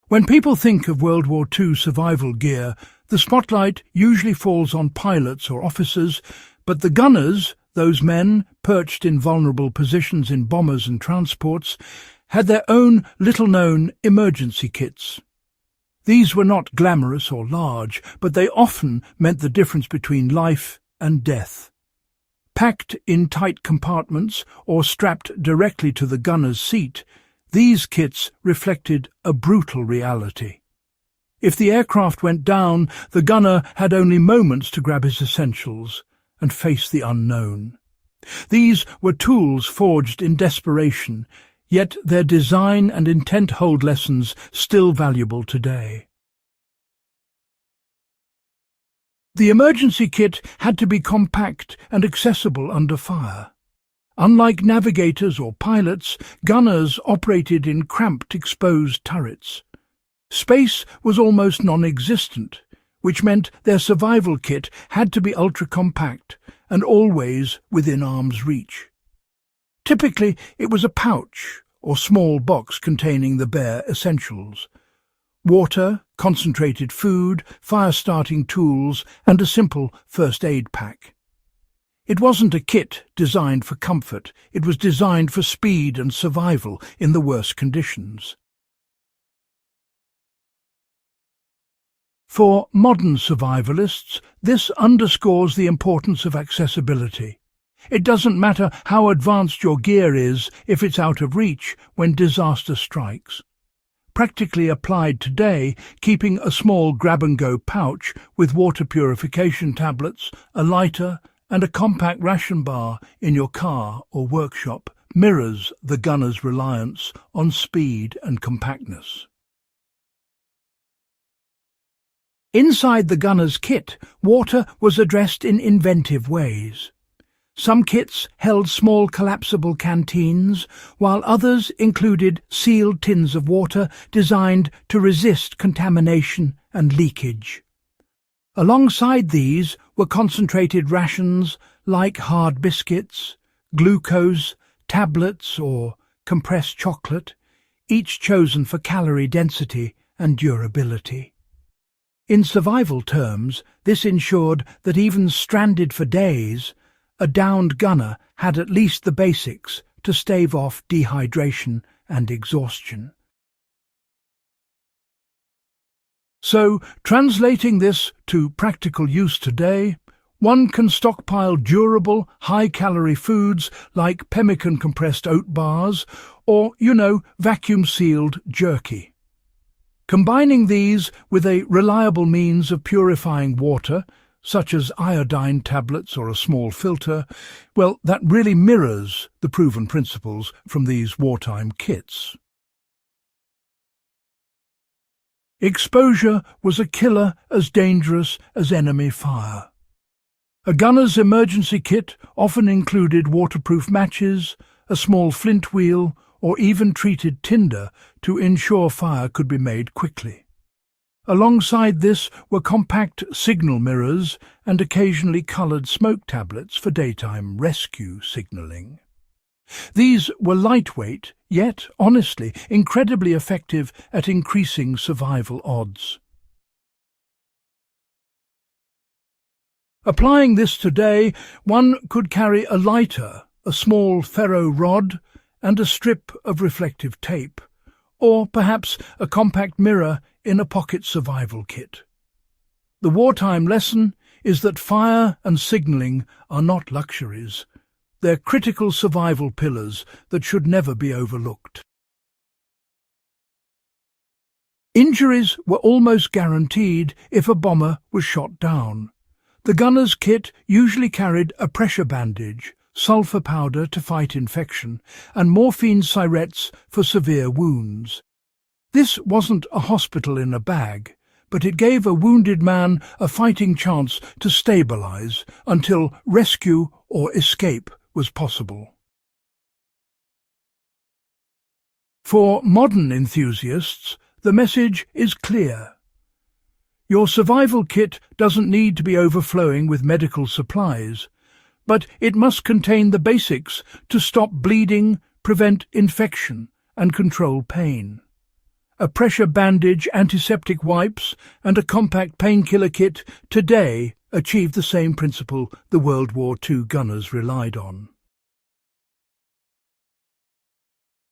When people think of World War II survival gear, the spotlight usually falls on pilots or officers, but the gunners, those men perched in vulnerable positions in bombers and transports, had their own little-known emergency kits. These were not glamorous or large, but they often meant the difference between life and death. Packed in tight compartments or strapped directly to the gunner's seat, these kits reflected a brutal reality. If the aircraft went down, the gunner had only moments to grab his essentials and face the unknown. These were tools forged in desperation, yet their design and intent hold lessons still valuable today. The emergency kit had to be compact and accessible under fire. Unlike navigators or pilots, gunners operated in cramped, exposed turrets. Space was almost non-existent, which meant their survival kit had to be ultra-compact and always within arm's reach. Typically, it was a pouch or small box containing the bare essentials: water, concentrated food, fire-starting tools, and a simple first aid pack. It wasn't a kit designed for comfort, it was designed for speed and survival in the worst conditions. For modern survivalists, this underscores the importance of accessibility. It doesn't matter how advanced your gear is if it's out of reach when disaster strikes. Practically applied today, keeping a small grab-and-go pouch with water purification tablets, a lighter, and a compact ration bar in your car or workshop mirrors the gunner's reliance on speed and compactness. Inside the gunner's kit, water was addressed in inventive ways. Some kits held small collapsible canteens, while others included sealed tins of water designed to resist contamination and leakage. Alongside these were concentrated rations like hard biscuits, glucose, tablets or compressed chocolate, each chosen for calorie density and durability. In survival terms, this ensured that even stranded for days, a downed gunner had at least the basics to stave off dehydration and exhaustion. So, translating this to practical use today, one can stockpile durable, high-calorie foods like pemmican compressed oat bars or, vacuum-sealed jerky. Combining these with a reliable means of purifying water, such as iodine tablets or a small filter, well, that really mirrors the proven principles from these wartime kits. Exposure was a killer as dangerous as enemy fire. A gunner's emergency kit often included waterproof matches, a small flint wheel, or even treated tinder to ensure fire could be made quickly. Alongside this were compact signal mirrors and occasionally coloured smoke tablets for daytime rescue signalling. These were lightweight, yet, honestly, incredibly effective at increasing survival odds. Applying this today, one could carry a lighter, a small ferro rod, and a strip of reflective tape, or perhaps a compact mirror in a pocket survival kit. The wartime lesson is that fire and signalling are not luxuries. They're critical survival pillars that should never be overlooked. Injuries were almost guaranteed if a bomber was shot down. The gunner's kit usually carried a pressure bandage, sulfur powder to fight infection, and morphine syrettes for severe wounds. This wasn't a hospital in a bag, but it gave a wounded man a fighting chance to stabilize until rescue or escape was possible. For modern enthusiasts, the message is clear. Your survival kit doesn't need to be overflowing with medical supplies, but it must contain the basics to stop bleeding, prevent infection, and control pain. A pressure bandage, antiseptic wipes, and a compact painkiller kit today achieve the same principle the World War II gunners relied on.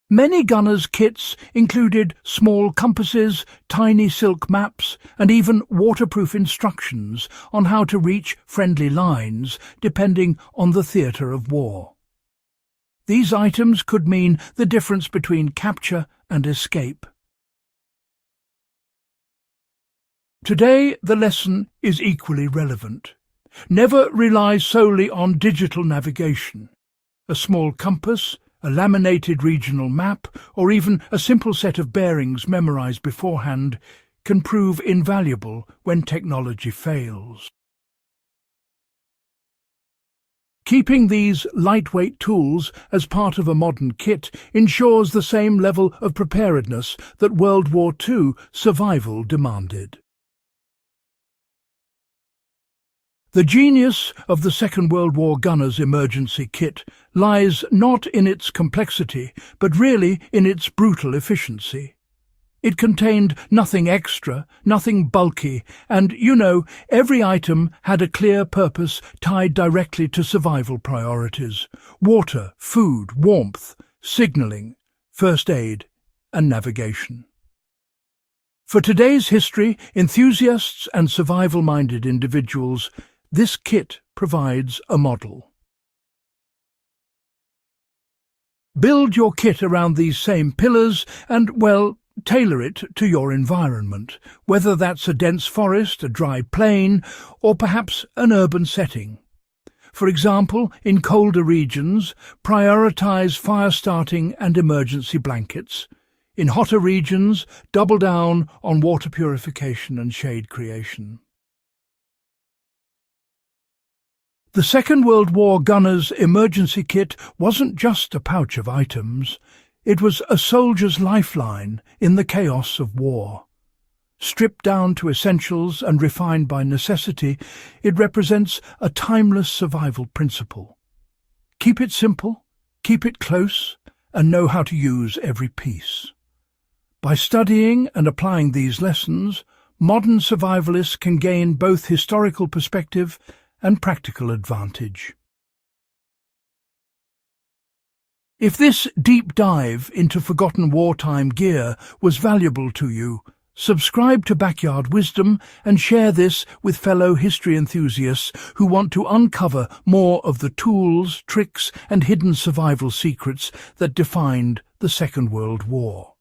Many gunners' kits included small compasses, tiny silk maps, and even waterproof instructions on how to reach friendly lines, depending on the theatre of war. These items could mean the difference between capture and escape. Today, the lesson is equally relevant. Never rely solely on digital navigation. A small compass, a laminated regional map, or even a simple set of bearings memorized beforehand can prove invaluable when technology fails. Keeping these lightweight tools as part of a modern kit ensures the same level of preparedness that World War II survival demanded. The genius of the Second World War gunner's emergency kit lies not in its complexity, but really in its brutal efficiency. It contained nothing extra, nothing bulky, and, every item had a clear purpose tied directly to survival priorities: water, food, warmth, signalling, first aid, and navigation. For today's history enthusiasts and survival-minded individuals, this kit provides a model. Build your kit around these same pillars and, tailor it to your environment, whether that's a dense forest, a dry plain, or perhaps an urban setting. For example, in colder regions, prioritize fire starting and emergency blankets. In hotter regions, double down on water purification and shade creation. The Second World War gunner's emergency kit wasn't just a pouch of items. It was a soldier's lifeline in the chaos of war. Stripped down to essentials and refined by necessity, it represents a timeless survival principle. Keep it simple, keep it close, and know how to use every piece. By studying and applying these lessons, modern survivalists can gain both historical perspective and practical advantage. If this deep dive into forgotten wartime gear was valuable to you, subscribe to Backyard Wisdom and share this with fellow history enthusiasts who want to uncover more of the tools, tricks, and hidden survival secrets that defined the Second World War.